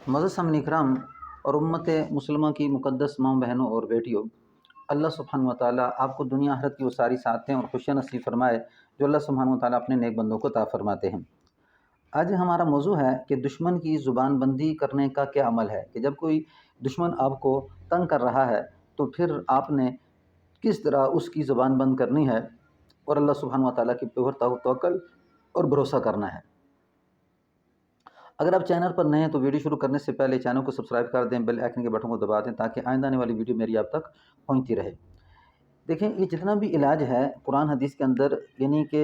معزز سامعین اکرام اور امت مسلمہ کی مقدس ماں بہنوں اور بیٹیوں، اللہ سبحانہ و تعالیٰ آپ کو دنیا آخرت کی وہ ساری سعادتیں اور خوشیاں نصیب فرمائے جو اللہ سبحانہ و تعالیٰ اپنے نیک بندوں کو عطا فرماتے ہیں۔ آج ہمارا موضوع ہے کہ دشمن کی زبان بندی کرنے کا کیا عمل ہے، کہ جب کوئی دشمن آپ کو تنگ کر رہا ہے تو پھر آپ نے کس طرح اس کی زبان بند کرنی ہے اور اللہ سبحانہ و تعالیٰ کی اوپر توکل اور بھروسہ کرنا ہے۔ اگر آپ چینل پر نئے ہیں تو ویڈیو شروع کرنے سے پہلے چینل کو سبسکرائب کر دیں، بیل آئیکن کے بٹن کو دبا دیں تاکہ آئندہ آنے والی ویڈیو میری آپ تک پہنچتی رہے۔ دیکھیں، یہ جتنا بھی علاج ہے قرآن حدیث کے اندر، یعنی کہ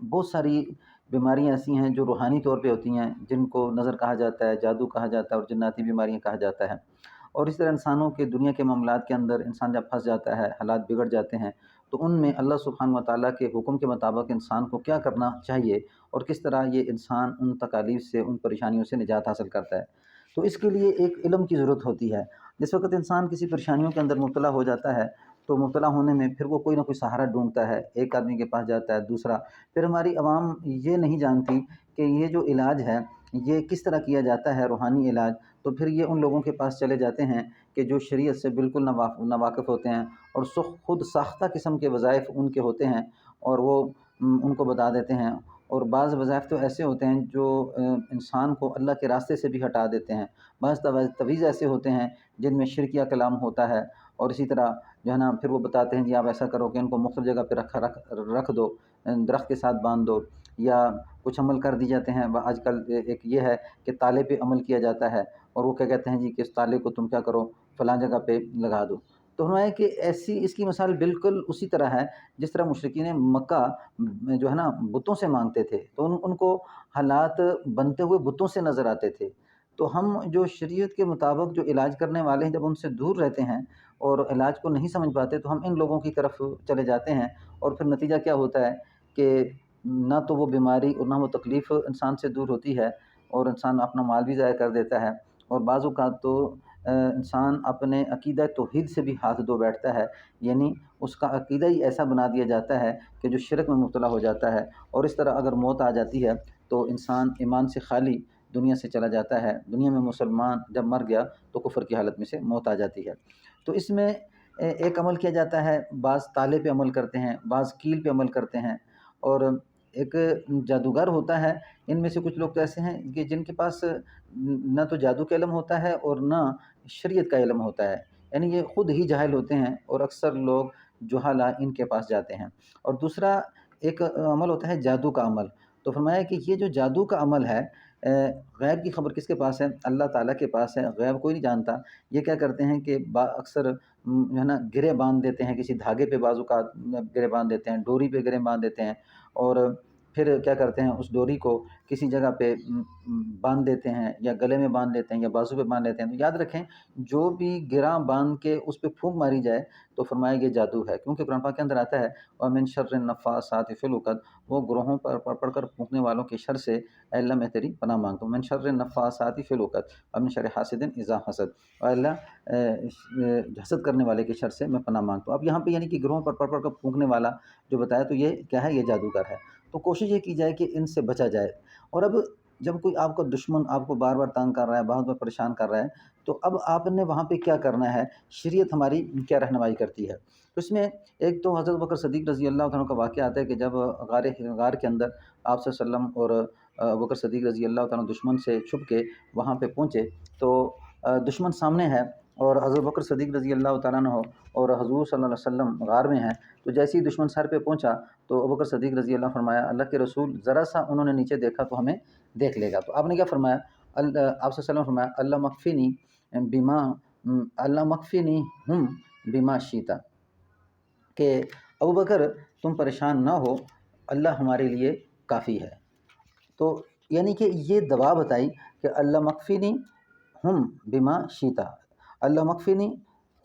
بہت ساری بیماریاں ایسی ہیں جو روحانی طور پہ ہوتی ہیں، جن کو نظر کہا جاتا ہے، جادو کہا جاتا ہے اور جناتی بیماریاں کہا جاتا ہے، اور اس طرح انسانوں کے دنیا کے معاملات کے اندر انسان جب پھنس جاتا ہے، حالات بگڑ جاتے ہیں، تو ان میں اللہ سبحانہ و تعالیٰ کے حکم کے مطابق انسان کو کیا کرنا چاہیے اور کس طرح یہ انسان ان تکالیف سے، ان پریشانیوں سے نجات حاصل کرتا ہے۔ تو اس کے لیے ایک علم کی ضرورت ہوتی ہے۔ جس وقت انسان کسی پریشانیوں کے اندر مبتلا ہو جاتا ہے تو مبتلا ہونے میں پھر وہ کوئی نہ کوئی سہارا ڈھونڈتا ہے، ایک آدمی کے پاس جاتا ہے، دوسرا، پھر ہماری عوام یہ نہیں جانتی کہ یہ جو علاج ہے یہ کس طرح کیا جاتا ہے، روحانی علاج، تو پھر یہ ان لوگوں کے پاس چلے جاتے ہیں کہ جو شریعت سے بالکل ناواقف ہوتے ہیں اور خود ساختہ قسم کے وظائف ان کے ہوتے ہیں اور وہ ان کو بتا دیتے ہیں، اور بعض وظائف تو ایسے ہوتے ہیں جو انسان کو اللہ کے راستے سے بھی ہٹا دیتے ہیں، بعض تویز ایسے ہوتے ہیں جن میں شرکیہ کلام ہوتا ہے، اور اسی طرح جو ہے نا پھر وہ بتاتے ہیں جی آپ ایسا کرو کہ ان کو مختلف جگہ پہ رکھ دو، درخت کے ساتھ باندھ دو، یا کچھ عمل کر دی جاتے ہیں۔ آج کل ایک یہ ہے کہ تالے پہ عمل کیا جاتا ہے، اور وہ کیا کہتے ہیں جی کہ اس تالے کو تم کیا کرو، فلاں جگہ پہ لگا دو۔ تو فرمایا کہ ایسی اس کی مثال بالکل اسی طرح ہے جس طرح مشرکین مکہ جو ہے نا بتوں سے مانگتے تھے، تو ان کو حالات بنتے ہوئے بتوں سے نظر آتے تھے۔ تو ہم جو شریعت کے مطابق جو علاج کرنے والے ہیں، جب ان سے دور رہتے ہیں اور علاج کو نہیں سمجھ پاتے تو ہم ان لوگوں کی طرف چلے جاتے ہیں، اور پھر نتیجہ کیا ہوتا ہے کہ نہ تو وہ بیماری اور نہ وہ تکلیف انسان سے دور ہوتی ہے، اور انسان اپنا مال بھی ضائع کر دیتا ہے، اور بعض اوقات تو انسان اپنے عقیدہ توحید سے بھی ہاتھ دھو بیٹھتا ہے، یعنی اس کا عقیدہ ہی ایسا بنا دیا جاتا ہے کہ جو شرک میں مبتلا ہو جاتا ہے، اور اس طرح اگر موت آ جاتی ہے تو انسان ایمان سے خالی دنیا سے چلا جاتا ہے۔ دنیا میں مسلمان جب مر گیا تو کفر کی حالت میں سے موت آ جاتی ہے۔ تو اس میں ایک عمل کیا جاتا ہے، بعض تالے پہ عمل کرتے ہیں، بعض کیل پہ عمل کرتے ہیں، اور ایک جادوگر ہوتا ہے۔ ان میں سے کچھ لوگ تو ایسے ہیں کہ جن کے پاس نہ تو جادو کا علم ہوتا ہے اور نہ شریعت کا علم ہوتا ہے، یعنی یہ خود ہی جاہل ہوتے ہیں، اور اکثر لوگ جہالہ ان کے پاس جاتے ہیں۔ اور دوسرا ایک عمل ہوتا ہے جادو کا عمل۔ تو فرمایا کہ یہ جو جادو کا عمل ہے، غیب کی خبر کس کے پاس ہے؟ اللہ تعالیٰ کے پاس ہے، غیب کوئی نہیں جانتا۔ یہ کیا کرتے ہیں کہ اکثر جو ہے نا گرے باندھ دیتے ہیں، کسی دھاگے پہ بعض اوقات گرے باندھ دیتے ہیں، ڈوری پہ گرے باندھ دیتے ہیں، اور پھر کیا کرتے ہیں اس ڈوری کو کسی جگہ پہ باندھ دیتے ہیں، یا گلے میں باندھ لیتے ہیں، یا بازو پہ باندھ لیتے ہیں۔ تو یاد رکھیں، جو بھی گراں باندھ کے اس پہ پھونک ماری جائے تو فرمایا یہ جادو ہے، کیونکہ قرآن پاک کے اندر آتا ہے وَمِن شَرِّ النَّفَّاثَاتِ فِی الْعُقَدِ، وہ گروہوں پر پڑھ کر پھونکنے والوں کے شر سے اے اللہ میں تیری پناہ مانگتا ہوں۔ مِن شَرِّ النَّفَّاثَاتِ فِی الْعُقَدِ وَمِن شَرِّ حاسد اذا حسد، اے اللہ حسد کرنے والے کے شر سے میں پناہ مانگتا ہوں۔ اب یہاں پہ یعنی کہ گروہوں پر پڑھ کر پھونکنے والا جو بتایا، تو یہ کیا ہے؟ یہ جادوگر ہے۔ تو کوشش یہ کی جائے کہ ان سے بچا جائے۔ اور اب جب کوئی آپ کا دشمن آپ کو بار بار تنگ کر رہا ہے، بہت بار پریشان کر رہا ہے، تو اب آپ نے وہاں پہ کیا کرنا ہے؟ شریعت ہماری کیا رہنمائی کرتی ہے؟ تو اس میں ایک تو حضرت بکر صدیق رضی اللہ عنہ کا واقعہ آتا ہے کہ جب غار کے اندر آپ صلی اللہ علیہ وسلم اور ابو بکر صدیق رضی اللہ عنہ دشمن سے چھپ کے وہاں پہ پہنچے، تو دشمن سامنے ہے اور حضرت بکر صدیق رضی اللہ تعالیٰ عنہ اور حضور صلی اللہ علیہ وسلم غار میں ہیں۔ تو جیسے ہی دشمن سر پہ پہنچا تو ابو بکر صدیق رضی اللہ فرمایا اللہ کے رسول ذرا سا انہوں نے نیچے دیکھا تو ہمیں دیکھ لے گا۔ تو آپ نے کیا فرمایا؟ آپ صلی اللہ علیہ وسلم فرمایا اللہ مکفینی ہم بما شیتا، کہ ابو بکر تم پریشان نہ ہو، اللہ ہمارے لیے کافی ہے۔ تو یعنی کہ یہ دعا بتائی کہ اللہ مکفینی ہم بما شیتا، اللہ مکفینی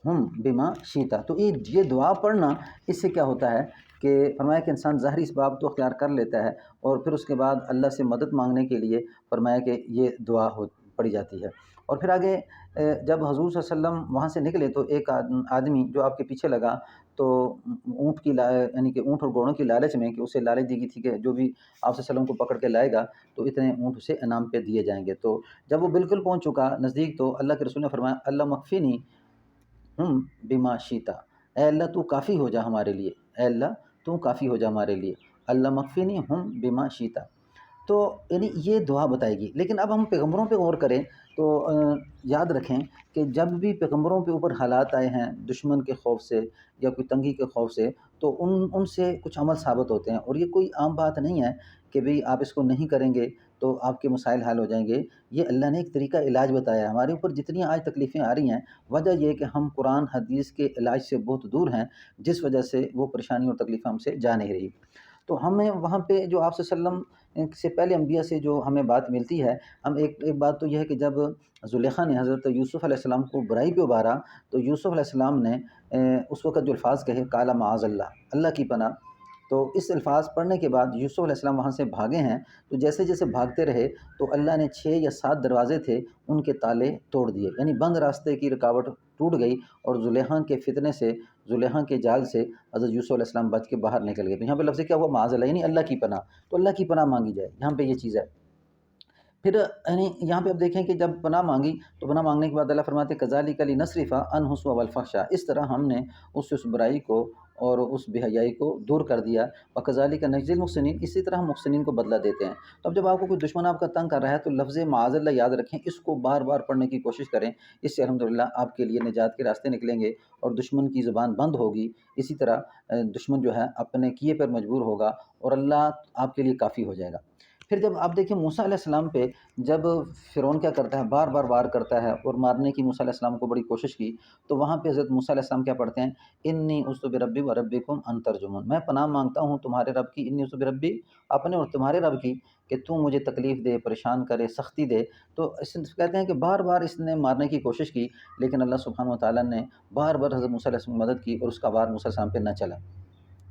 ہم بما شیتا۔ تو یہ دعا پڑھنا، اس سے کیا ہوتا ہے کہ فرمایا کہ انسان ظاہری اسباب تو اختیار کر لیتا ہے، اور پھر اس کے بعد اللہ سے مدد مانگنے کے لیے فرمایا کہ یہ دعا پڑھی جاتی ہے۔ اور پھر آگے جب حضور صلی اللہ علیہ وسلم وہاں سے نکلے تو ایک آدمی جو آپ کے پیچھے لگا تو اونٹ کی یعنی کہ اونٹ اور گھوڑوں کی لالچ میں، کہ اسے لالچ دی گئی تھی کہ جو بھی آپ صلی اللہ علیہ وسلم کو پکڑ کے لائے گا تو اتنے اونٹ اسے انعام پہ دیے جائیں گے۔ تو جب وہ بالکل پہنچ چکا نزدیک تو اللہ کے رسول نے فرمایا اللہ مکفینی ہم بما شیتا، اے اللہ تو کافی ہو جا ہمارے لیے، اے اللہ تو کافی ہو جا ہمارے لیے، اللہ مکفینی ہم بما شیتا۔ تو یعنی یہ دعا بتائے گی۔ لیکن اب ہم پیغمبروں پہ غور کریں تو یاد رکھیں کہ جب بھی پیغمبروں پہ اوپر حالات آئے ہیں دشمن کے خوف سے یا کوئی تنگی کے خوف سے، تو ان سے کچھ عمل ثابت ہوتے ہیں، اور یہ کوئی عام بات نہیں ہے کہ بھئی آپ اس کو نہیں کریں گے تو آپ کے مسائل حل ہو جائیں گے۔ یہ اللہ نے ایک طریقہ علاج بتایا ہے۔ ہمارے اوپر جتنی آج تکلیفیں آ رہی ہیں، وجہ یہ ہے کہ ہم قرآن حدیث کے علاج سے بہت دور ہیں، جس وجہ سے وہ پریشانی اور تکلیفیں ہم سے جا نہیں رہی۔ تو ہمیں وہاں پہ جو آپ صلی اللہ علیہ وسلم سے پہلے انبیاء سے جو ہمیں بات ملتی ہے، ہم ایک بات تو یہ ہے کہ جب زلیخا نے حضرت یوسف علیہ السلام کو برائی پہ ابھارا تو یوسف علیہ السلام نے اس وقت جو الفاظ کہے قال معاذ اللہ، اللہ کی پناہ، تو اس الفاظ پڑھنے کے بعد یوسف علیہ السلام وہاں سے بھاگے ہیں۔ تو جیسے جیسے بھاگتے رہے تو اللہ نے 6 یا 7 دروازے تھے ان کے تالے توڑ دیے، یعنی بند راستے کی رکاوٹ ٹوٹ گئی، اور زلیخا کے فتنے سے، زلیخا کے جال سے حضرت یوسف علیہ السلام بچ کے باہر نکل گئے۔ تو یہاں پہ لفظ کیا ہوا؟ معاذ اللہ، یعنی اللہ کی پناہ۔ تو اللہ کی پناہ مانگی جائے، یہاں پہ یہ چیز ہے۔ پھر یعنی یہاں پہ اب دیکھیں کہ جب پناہ مانگی تو پناہ مانگنے کے بعد اللہ فرماتے کذالک لنصرف عنہ السوء والفحشاء، اس طرح ہم نے اس برائی کو اور اس بے حیائی کو دور کر دیا، وکذالک نجزی المحسنین، اسی طرح ہم محسنین کو بدلہ دیتے ہیں۔ تو اب جب آپ کو کوئی دشمن آپ کا تنگ کر رہا ہے تو لفظ معاذ اللہ یاد رکھیں، اس کو بار بار پڑھنے کی کوشش کریں، اس سے الحمدللہ آپ کے لیے نجات کے راستے نکلیں گے اور دشمن کی زبان بند ہوگی۔ اسی طرح دشمن جو ہے اپنے کیے پر مجبور ہوگا اور اللہ آپ کے لیے کافی ہو جائے گا۔ پھر جب آپ دیکھیں موسیٰ علیہ السلام پہ جب فرعون کیا کرتا ہے، بار بار وار کرتا ہے اور مارنے کی موسیٰ علیہ السلام کو بڑی کوشش کی، تو وہاں پہ حضرت موسیٰ علیہ السلام کیا پڑھتے ہیں؟ انی اعوذ بربی و ربکم ان ترجمون، میں پناہ مانگتا ہوں تمہارے رب کی، انی اعوذ بربی، اپنے اور تمہارے رب کی، کہ تو مجھے تکلیف دے، پریشان کرے، سختی دے۔ تو اس کہتے ہیں کہ بار بار اس نے مارنے کی کوشش کی، لیکن اللہ سبحانہ و تعالیٰ نے بار بار حضرت موسیٰ علیہ السلام کی مدد کی اور اس کا وار موسیٰ علیہ السلام پہ نہ چلا۔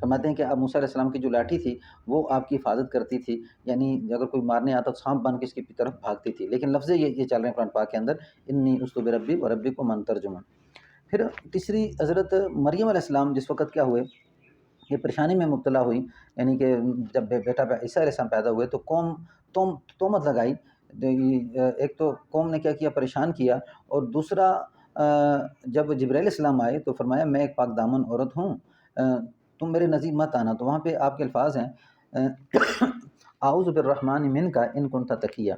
فرماتے ہیں کہ اب موسیٰ علیہ السلام کی جو لاٹھی تھی وہ آپ کی حفاظت کرتی تھی، یعنی اگر کوئی مارنے آتا تو سانپ بن کے اس کی طرف بھاگتی تھی، لیکن لفظ یہ چل رہے ہیں قرآن پاک کے اندر، انی اعوذ بربی و ربکم ان ترجمون۔ پھر تیسری حضرت مریم علیہ السلام جس وقت کیا ہوئے، یہ پریشانی میں مبتلا ہوئی، یعنی کہ جب بیٹا عیسیٰ علیہ السلام پیدا ہوئے تو قوم تہمت لگائی۔ ایک تو قوم نے کیا کیا، پریشان کیا، اور دوسرا جب جبرائیل علیہ السلام آئے تو فرمایا میں ایک پاک دامن عورت ہوں، تم میرے نزدیک مت آنا۔ تو وہاں پہ آپ کے الفاظ ہیں اعوذ بالرحمن منک ان کنت تقیا،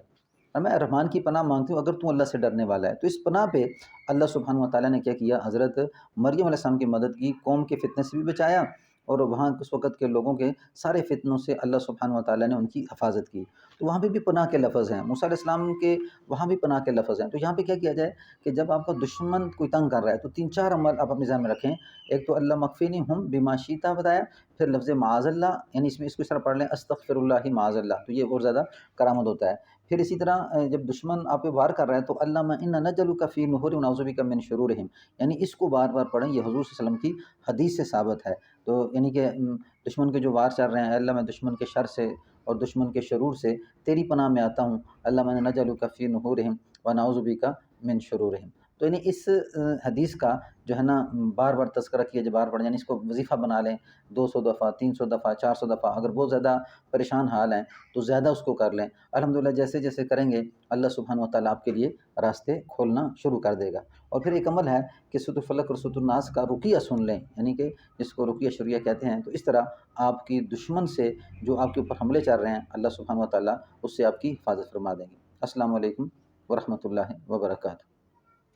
میں رحمان کی پناہ مانگتی ہوں اگر تم اللہ سے ڈرنے والا ہے۔ تو اس پناہ پہ اللہ سبحانہ و تعالیٰ نے کیا کیا، حضرت مریم علیہ السلام کی مدد کی، قوم کے فتنے سے بھی بچایا، اور وہاں اس وقت کے لوگوں کے سارے فتنوں سے اللہ سبحانہ و تعالیٰ نے ان کی حفاظت کی۔ تو وہاں پہ بھی پناہ کے لفظ ہیں، موسیٰ علیہ السلام کے وہاں بھی پناہ کے لفظ ہیں۔ تو یہاں پہ کیا کیا جائے کہ جب آپ کا دشمن کوئی تنگ کر رہا ہے تو 3-4 عمل آپ اپنے ذہن میں رکھیں۔ ایک تو اللہ مکفینی ہم بما شیتا بتایا، پھر لفظ معاذ اللہ، یعنی اس کو اس طرح پڑھ لیں استغفر اللہ معاذ اللہ، تو یہ اور زیادہ کرامت ہوتا ہے۔ پھر اسی طرح جب دشمن آپ پہ وار کر رہا ہے تو اللہم انا نجعلک فی نحور ونعوذ بک من شرورہم، یعنی اس کو بار بار پڑھیں، یہ حضور صلی اللہ علیہ وسلم کی حدیث سے ثابت ہے۔ تو یعنی کہ دشمن کے جو وار چل رہے ہیں، اے اللہ میں دشمن کے شر سے اور دشمن کے شرور سے تیری پناہ میں آتا ہوں، اللہم انا نجعلک فی نحورہم ونعوذ بک من شرورہم۔ تو یعنی اس حدیث کا جو ہے نا بار بار تذکرہ کیا جائے، بار بار، یعنی اس کو وظیفہ بنا لیں، 200 دفعہ، 300 دفعہ، 400 دفعہ، اگر بہت زیادہ پریشان حال ہیں تو زیادہ اس کو کر لیں۔ الحمدللہ جیسے جیسے کریں گے اللہ سبحانہ و تعالیٰ آپ کے لیے راستے کھولنا شروع کر دے گا۔ اور پھر ایک عمل ہے کہ سورۃ الفلق اور سورۃ الناس کا رقیہ سن لیں، یعنی کہ جس کو رقیہ شریعہ کہتے ہیں۔ تو اس طرح آپ کی دشمن سے جو آپ کے اوپر حملے چل رہے ہیں اللہ سبحانہ و تعالیٰ اس سے آپ کی حفاظت فرما دیں گے۔ السلام علیکم ورحمۃ اللہ وبرکاتہ۔